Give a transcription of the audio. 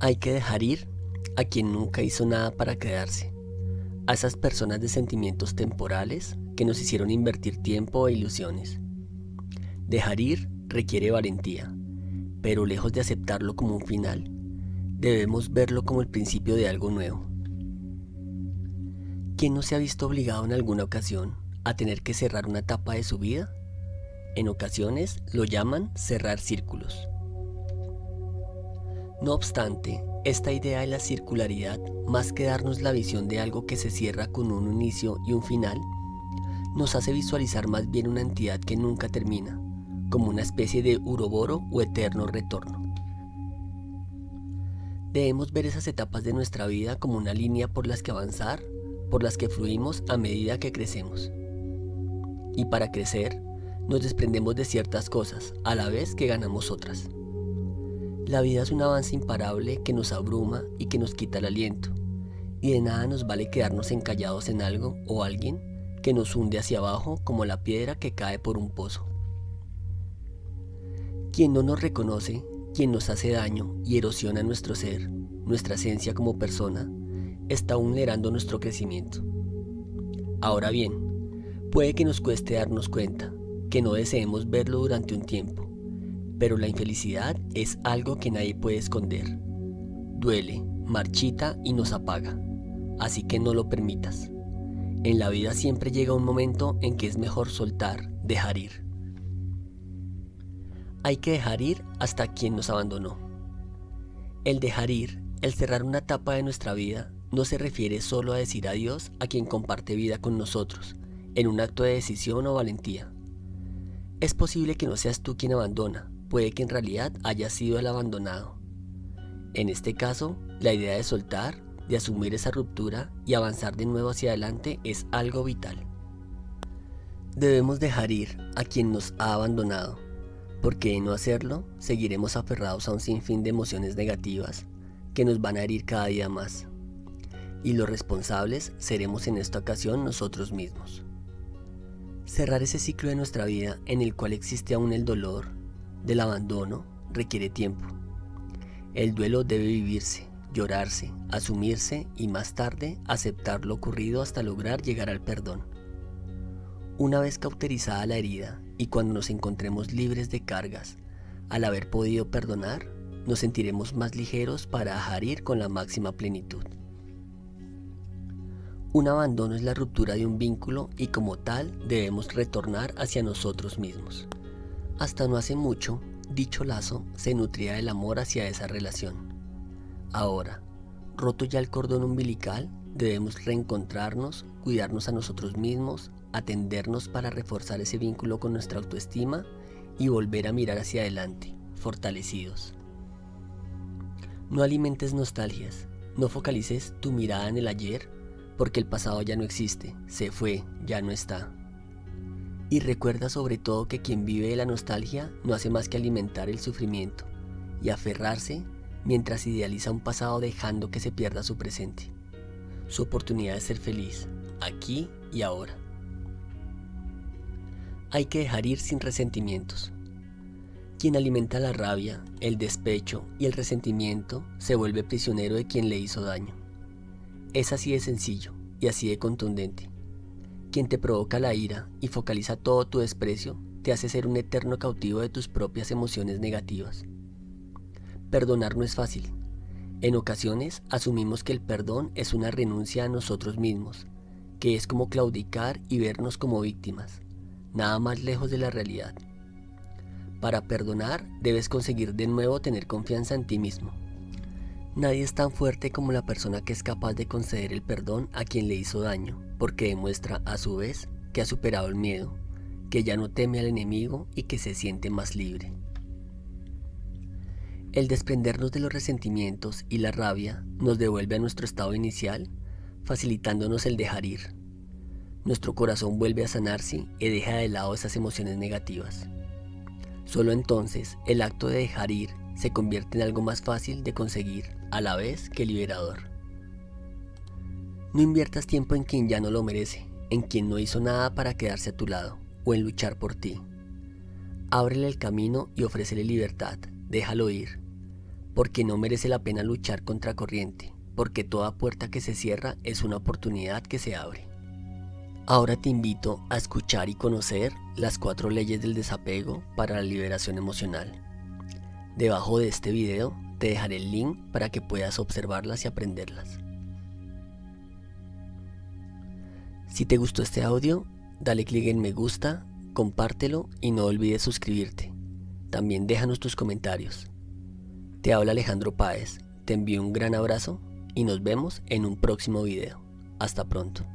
Hay que dejar ir a quien nunca hizo nada para quedarse, a esas personas de sentimientos temporales que nos hicieron invertir tiempo e ilusiones. Dejar ir requiere valentía, pero lejos de aceptarlo como un final, debemos verlo como el principio de algo nuevo. ¿Quién no se ha visto obligado en alguna ocasión a tener que cerrar una etapa de su vida? En ocasiones lo llaman cerrar círculos. No obstante, esta idea de la circularidad, más que darnos la visión de algo que se cierra con un inicio y un final, nos hace visualizar más bien una entidad que nunca termina, como una especie de uroboro o eterno retorno. Debemos ver esas etapas de nuestra vida como una línea por las que avanzar, por las que fluimos a medida que crecemos. Y para crecer, nos desprendemos de ciertas cosas, a la vez que ganamos otras. La vida es un avance imparable que nos abruma y que nos quita el aliento, y de nada nos vale quedarnos encallados en algo o alguien que nos hunde hacia abajo como la piedra que cae por un pozo. Quien no nos reconoce, quien nos hace daño y erosiona nuestro ser, nuestra esencia como persona, está vulnerando nuestro crecimiento. Ahora bien, puede que nos cueste darnos cuenta, que no deseemos verlo durante un tiempo, pero la infelicidad es algo que nadie puede esconder. Duele, marchita y nos apaga, así que no lo permitas. En la vida siempre llega un momento en que es mejor soltar, dejar ir. Hay que dejar ir hasta quien nos abandonó. El dejar ir, el cerrar una etapa de nuestra vida, no se refiere solo a decir adiós a quien comparte vida con nosotros, en un acto de decisión o valentía. Es posible que no seas tú quien abandona, puede que en realidad hayas sido el abandonado. En este caso, la idea de soltar, de asumir esa ruptura y avanzar de nuevo hacia adelante es algo vital. Debemos dejar ir a quien nos ha abandonado, porque de no hacerlo, seguiremos aferrados a un sinfín de emociones negativas que nos van a herir cada día más. Y los responsables seremos en esta ocasión nosotros mismos. Cerrar ese ciclo de nuestra vida en el cual existe aún el dolor del abandono requiere tiempo. El duelo debe vivirse, llorarse, asumirse y más tarde aceptar lo ocurrido hasta lograr llegar al perdón. Una vez cauterizada la herida y cuando nos encontremos libres de cargas, al haber podido perdonar, nos sentiremos más ligeros para dejar ir con la máxima plenitud. Un abandono es la ruptura de un vínculo y como tal debemos retornar hacia nosotros mismos. Hasta no hace mucho, dicho lazo se nutría del amor hacia esa relación. Ahora, roto ya el cordón umbilical, debemos reencontrarnos, cuidarnos a nosotros mismos, atendernos para reforzar ese vínculo con nuestra autoestima y volver a mirar hacia adelante, fortalecidos. No alimentes nostalgias, no focalices tu mirada en el ayer, porque el pasado ya no existe, se fue, ya no está. Y recuerda sobre todo que quien vive de la nostalgia no hace más que alimentar el sufrimiento y aferrarse mientras idealiza un pasado dejando que se pierda su presente, su oportunidad de ser feliz, aquí y ahora. Hay que dejar ir sin resentimientos. Quien alimenta la rabia, el despecho y el resentimiento se vuelve prisionero de quien le hizo daño. Es así de sencillo y así de contundente. Quien te provoca la ira y focaliza todo tu desprecio te hace ser un eterno cautivo de tus propias emociones negativas. Perdonar no es fácil. En ocasiones asumimos que el perdón es una renuncia a nosotros mismos, que es como claudicar y vernos como víctimas, nada más lejos de la realidad. Para perdonar debes conseguir de nuevo tener confianza en ti mismo. Nadie es tan fuerte como la persona que es capaz de conceder el perdón a quien le hizo daño, porque demuestra a su vez que ha superado el miedo, que ya no teme al enemigo y que se siente más libre. El desprendernos de los resentimientos y la rabia nos devuelve a nuestro estado inicial, facilitándonos el dejar ir. Nuestro corazón vuelve a sanarse y deja de lado esas emociones negativas. Solo entonces el acto de dejar ir se convierte en algo más fácil de conseguir, a la vez que liberador. No inviertas tiempo en quien ya no lo merece, en quien no hizo nada para quedarse a tu lado, o en luchar por ti. Ábrele el camino y ofrécele libertad, déjalo ir. porque no merece la pena luchar contra corriente, porque toda puerta que se cierra es una oportunidad que se abre. Ahora te invito a escuchar y conocer las 4 leyes del desapego para la liberación emocional. Debajo de este video te dejaré el link para que puedas observarlas y aprenderlas. Si te gustó este audio, dale clic en me gusta, compártelo y no olvides suscribirte. También déjanos tus comentarios. Te habla Alejandro Páez, te envío un gran abrazo y nos vemos en un próximo video. Hasta pronto.